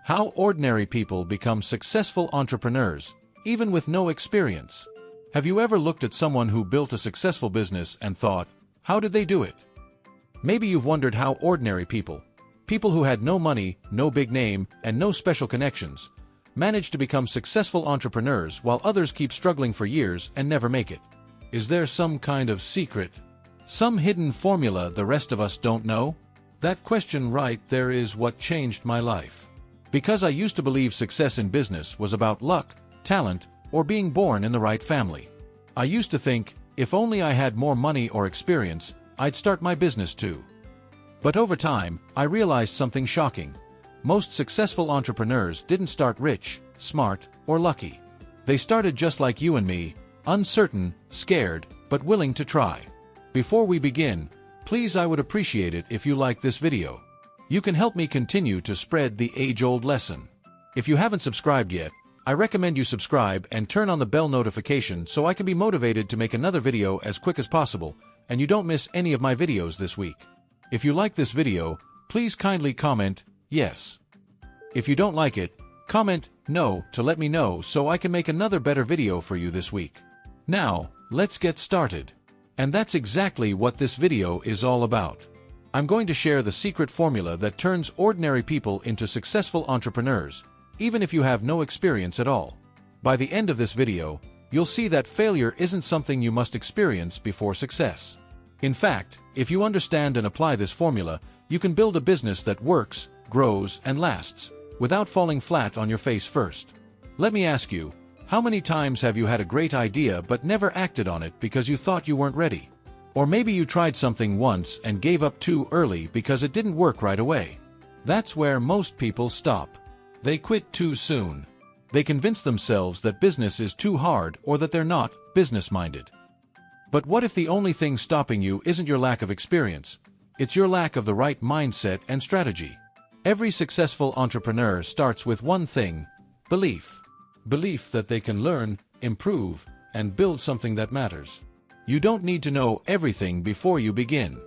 How ordinary people become successful entrepreneurs, even with no experience. Have you ever looked at someone who built a successful business and thought, how did they do it? Maybe you've wondered how ordinary people who had no money, no big name, and no special connections, manage to become successful entrepreneurs while others keep struggling for years and never make it. Is there some kind of secret? Some hidden formula the rest of us don't know? That question right there is what changed my life. Because I used to believe success in business was about luck, talent, or being born in the right family. I used to think, if only I had more money or experience, I'd start my business too. But over time, I realized something shocking. Most successful entrepreneurs didn't start rich, smart, or lucky. They started just like you and me, uncertain, scared, but willing to try. Before we begin, please, I would appreciate it if you like this video. You can help me continue to spread the age-old lesson. If you haven't subscribed yet, I recommend you subscribe and turn on the bell notification so I can be motivated to make another video as quick as possible, and you don't miss any of my videos this week. If you like this video, please kindly comment, yes. If you don't like it, comment, no, to let me know so I can make another better video for you this week. Now, let's get started. And that's exactly what this video is all about. I'm going to share the secret formula that turns ordinary people into successful entrepreneurs, even if you have no experience at all. By the end of this video, you'll see that failure isn't something you must experience before success. In fact, if you understand and apply this formula, you can build a business that works, grows, and lasts, without falling flat on your face first. Let me ask you, how many times have you had a great idea but never acted on it because you thought you weren't ready? Or maybe you tried something once and gave up too early because it didn't work right away. That's where most people stop. They quit too soon. They convince themselves that business is too hard or that they're not business-minded. But what if the only thing stopping you isn't your lack of experience? It's your lack of the right mindset and strategy. Every successful entrepreneur starts with one thing: belief. Belief that they can learn, improve, and build something that matters. You don't need to know everything before you begin.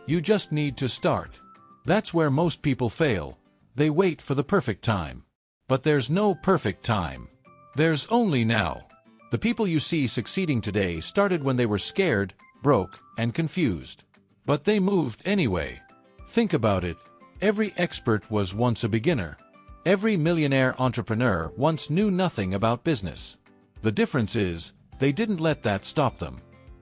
You just need to start. That's where most people fail. They wait for the perfect time. But there's no perfect time. There's only now. The people you see succeeding today started when they were scared, broke, and confused. But they moved anyway. Think about it. Every expert was once a beginner. Every millionaire entrepreneur once knew nothing about business. The difference is, they didn't let that stop them.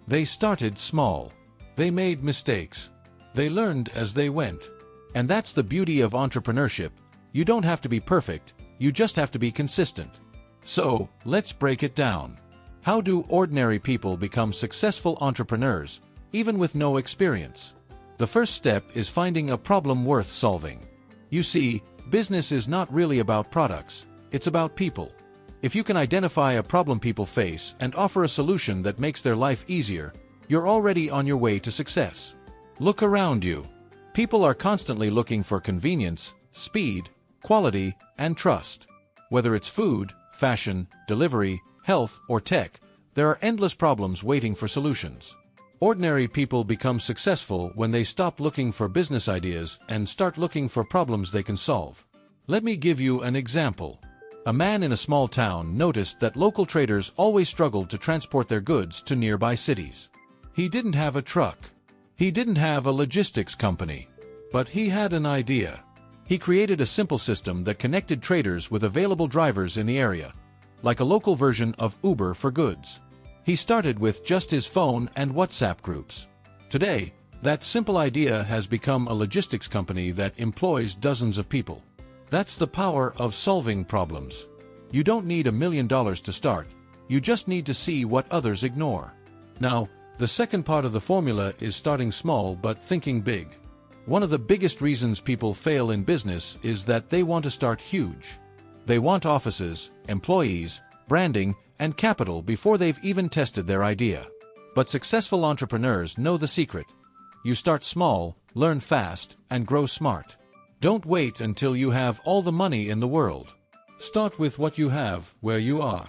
They started small. They made mistakes. They learned as they went. And that's the beauty of entrepreneurship. You don't have to be perfect, you just have to be consistent. So, let's break it down. How do ordinary people become successful entrepreneurs, even with no experience? The first step is finding a problem worth solving. You see, business is not really about products, it's about people. If you can identify a problem people face and offer a solution that makes their life easier, you're already on your way to success. Look around you. People are constantly looking for convenience, speed, quality, and trust. Whether it's food, fashion, delivery, health, or tech, there are endless problems waiting for solutions. Ordinary people become successful when they stop looking for business ideas and start looking for problems they can solve. Let me give you an example. A man in a small town noticed that local traders always struggled to transport their goods to nearby cities. He didn't have a truck. He didn't have a logistics company. But he had an idea. He created a simple system that connected traders with available drivers in the area, like a local version of Uber for goods. He started with just his phone and WhatsApp groups. Today, that simple idea has become a logistics company that employs dozens of people. That's the power of solving problems. You don't need $1 million to start. You just need to see what others ignore. Now, the second part of the formula is starting small but thinking big. One of the biggest reasons people fail in business is that they want to start huge. They want offices, employees, branding, and capital before they've even tested their idea. But successful entrepreneurs know the secret. You start small, learn fast, and grow smart. Don't wait until you have all the money in the world. Start with what you have, where you are.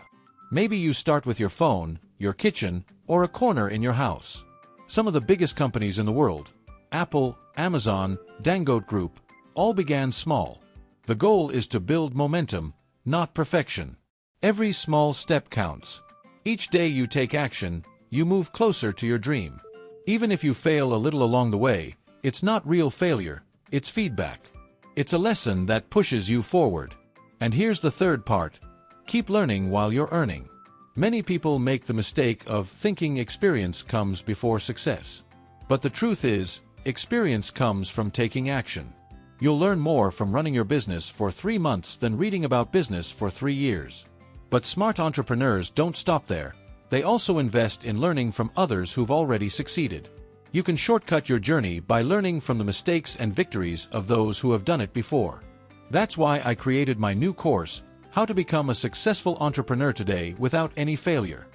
Maybe you start with your phone, your kitchen, or a corner in your house. Some of the biggest companies in the world, Apple, Amazon, Dangote Group, all began small. The goal is to build momentum, not perfection. Every small step counts. Each day you take action, you move closer to your dream. Even if you fail a little along the way, it's not real failure, it's feedback. It's a lesson that pushes you forward. And here's the third part: keep learning while you're earning. Many people make the mistake of thinking experience comes before success. But the truth is, experience comes from taking action. You'll learn more from running your business for 3 months than reading about business for 3 years. But smart entrepreneurs don't stop there. They also invest in learning from others who've already succeeded. You can shortcut your journey by learning from the mistakes and victories of those who have done it before. That's why I created my new course, How to Become a Successful Entrepreneur Today Without Any Failure.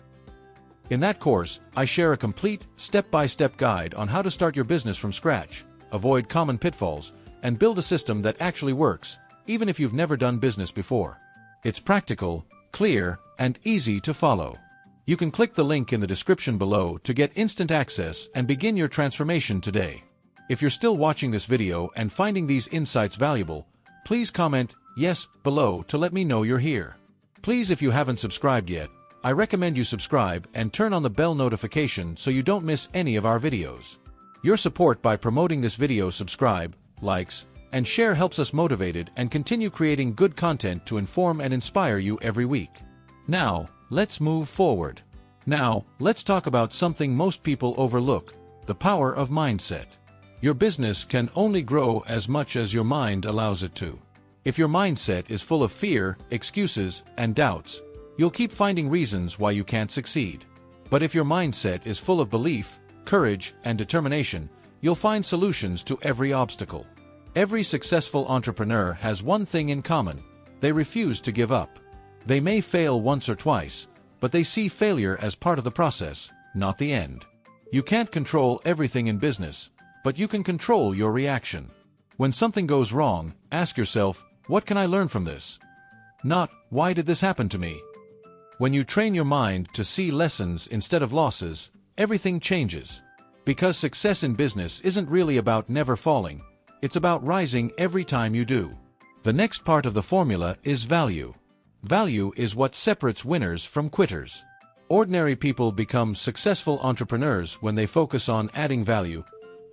In that course, I share a complete, step-by-step guide on how to start your business from scratch, avoid common pitfalls, and build a system that actually works, even if you've never done business before. It's practical, clear, and easy to follow. You can click the link in the description below to get instant access and begin your transformation today. If you're still watching this video and finding these insights valuable, please comment "Yes" below to let me know you're here. Please, if you haven't subscribed yet, I recommend you subscribe and turn on the bell notification so you don't miss any of our videos. Your support by promoting this video, subscribe, likes, and share helps us motivated and continue creating good content to inform and inspire you every week. Now, let's move forward. Now, let's talk about something most people overlook: the power of mindset. Your business can only grow as much as your mind allows it to. If your mindset is full of fear, excuses, and doubts, you'll keep finding reasons why you can't succeed. But if your mindset is full of belief, courage, and determination, you'll find solutions to every obstacle. Every successful entrepreneur has one thing in common: they refuse to give up. They may fail once or twice, but they see failure as part of the process, not the end. You can't control everything in business, but you can control your reaction. When something goes wrong, ask yourself, "What can I learn from this?" Not, "Why did this happen to me?" When you train your mind to see lessons instead of losses, everything changes. Because success in business isn't really about never falling, it's about rising every time you do. The next part of the formula is value. Value is what separates winners from quitters. Ordinary people become successful entrepreneurs when they focus on adding value,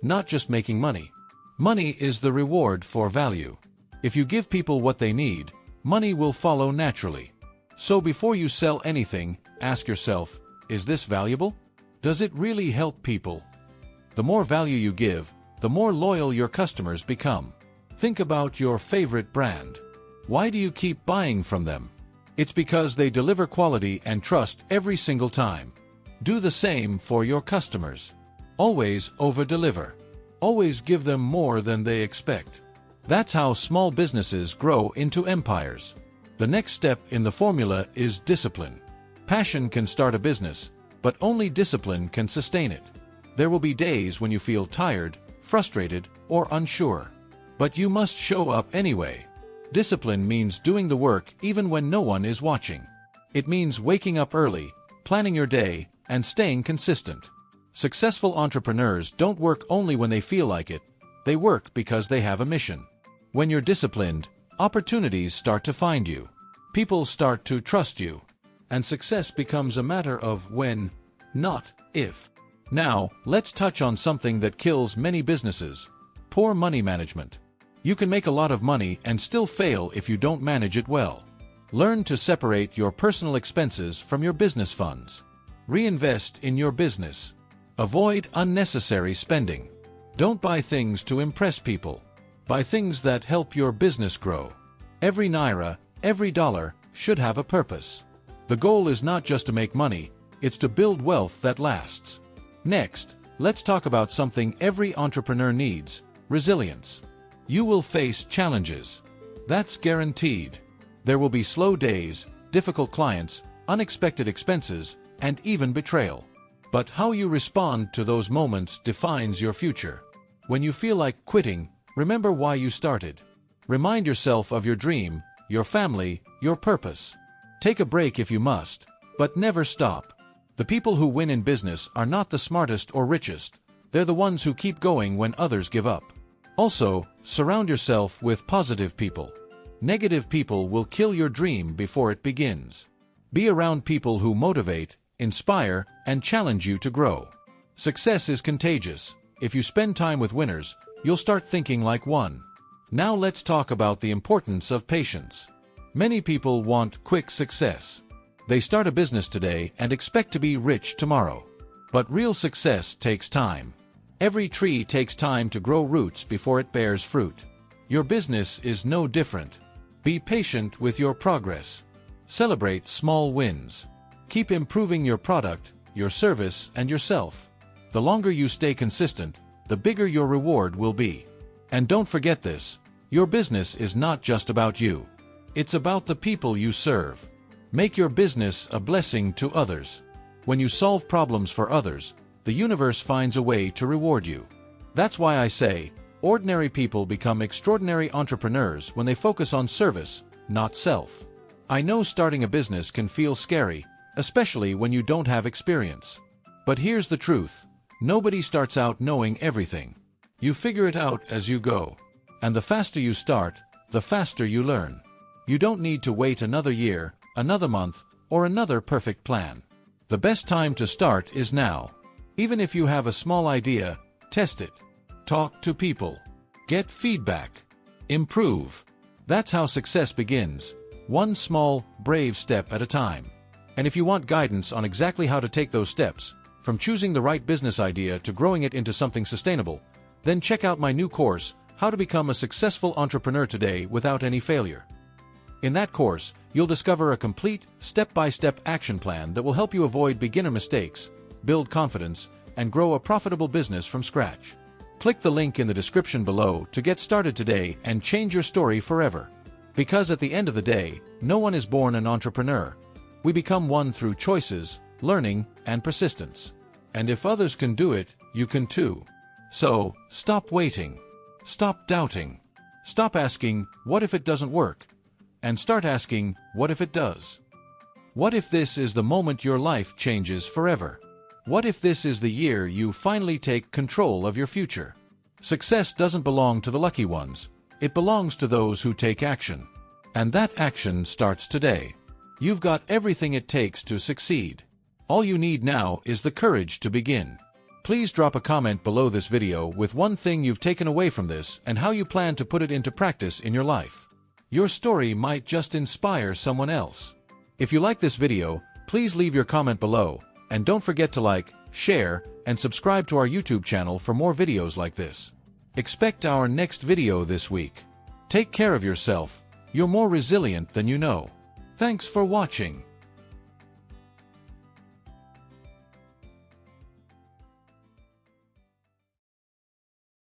not just making money. Money is the reward for value. If you give people what they need, money will follow naturally. So before you sell anything, ask yourself, is this valuable? Does it really help people? The more value you give, the more loyal your customers become. Think about your favorite brand. Why do you keep buying from them? It's because they deliver quality and trust every single time. Do the same for your customers. Always over-deliver. Always give them more than they expect. That's how small businesses grow into empires. The next step in the formula is discipline. Passion can start a business, but only discipline can sustain it. There will be days when you feel tired, frustrated, or unsure. But you must show up anyway. Discipline means doing the work even when no one is watching. It means waking up early, planning your day, and staying consistent. Successful entrepreneurs don't work only when they feel like it. They work because they have a mission. When you're disciplined, opportunities start to find you. People start to trust you. And success becomes a matter of when, not if. Now, let's touch on something that kills many businesses: poor money management. You can make a lot of money and still fail if you don't manage it well. Learn to separate your personal expenses from your business funds. Reinvest in your business. Avoid unnecessary spending. Don't buy things to impress people. Buy things that help your business grow. Every naira, every dollar, should have a purpose. The goal is not just to make money, it's to build wealth that lasts. Next, let's talk about something every entrepreneur needs: resilience. You will face challenges. That's guaranteed. There will be slow days, difficult clients, unexpected expenses, and even betrayal. But how you respond to those moments defines your future. When you feel like quitting, remember why you started. Remind yourself of your dream, your family, your purpose. Take a break if you must, but never stop. The people who win in business are not the smartest or richest. They're the ones who keep going when others give up. Also, surround yourself with positive people. Negative people will kill your dream before it begins. Be around people who motivate, inspire, and challenge you to grow. Success is contagious. If you spend time with winners, you'll start thinking like one. Now let's talk about the importance of patience. Many people want quick success. They start a business today and expect to be rich tomorrow. But real success takes time. Every tree takes time to grow roots before it bears fruit. Your business is no different. Be patient with your progress. Celebrate small wins. Keep improving your product, your service, and yourself. The longer you stay consistent, the bigger your reward will be. And don't forget this, your business is not just about you. It's about the people you serve. Make your business a blessing to others. When you solve problems for others, the universe finds a way to reward you. That's why I say, ordinary people become extraordinary entrepreneurs when they focus on service, not self. I know starting a business can feel scary, especially when you don't have experience. But here's the truth. Nobody starts out knowing everything. You figure it out as you go. And the faster you start, the faster you learn. You don't need to wait another year, another month, or another perfect plan. The best time to start is now. Even if you have a small idea, test it. Talk to people. Get feedback. Improve. That's how success begins. One small, brave step at a time. And if you want guidance on exactly how to take those steps, from choosing the right business idea to growing it into something sustainable, then check out my new course, How to Become a Successful Entrepreneur Today Without Any Failure. In that course, you'll discover a complete, step-by-step action plan that will help you avoid beginner mistakes, build confidence, and grow a profitable business from scratch. Click the link in the description below to get started today and change your story forever. Because at the end of the day, no one is born an entrepreneur. We become one through choices, learning, and persistence. And if others can do it, you can too. So, stop waiting. Stop doubting. Stop asking, what if it doesn't work? And start asking, what if it does? What if this is the moment your life changes forever? What if this is the year you finally take control of your future? Success doesn't belong to the lucky ones. It belongs to those who take action. And that action starts today. You've got everything it takes to succeed. All you need now is the courage to begin. Please drop a comment below this video with one thing you've taken away from this and how you plan to put it into practice in your life. Your story might just inspire someone else. If you like this video, please leave your comment below, and don't forget to like, share, and subscribe to our YouTube channel for more videos like this. Expect our next video this week. Take care of yourself. You're more resilient than you know. Thanks for watching.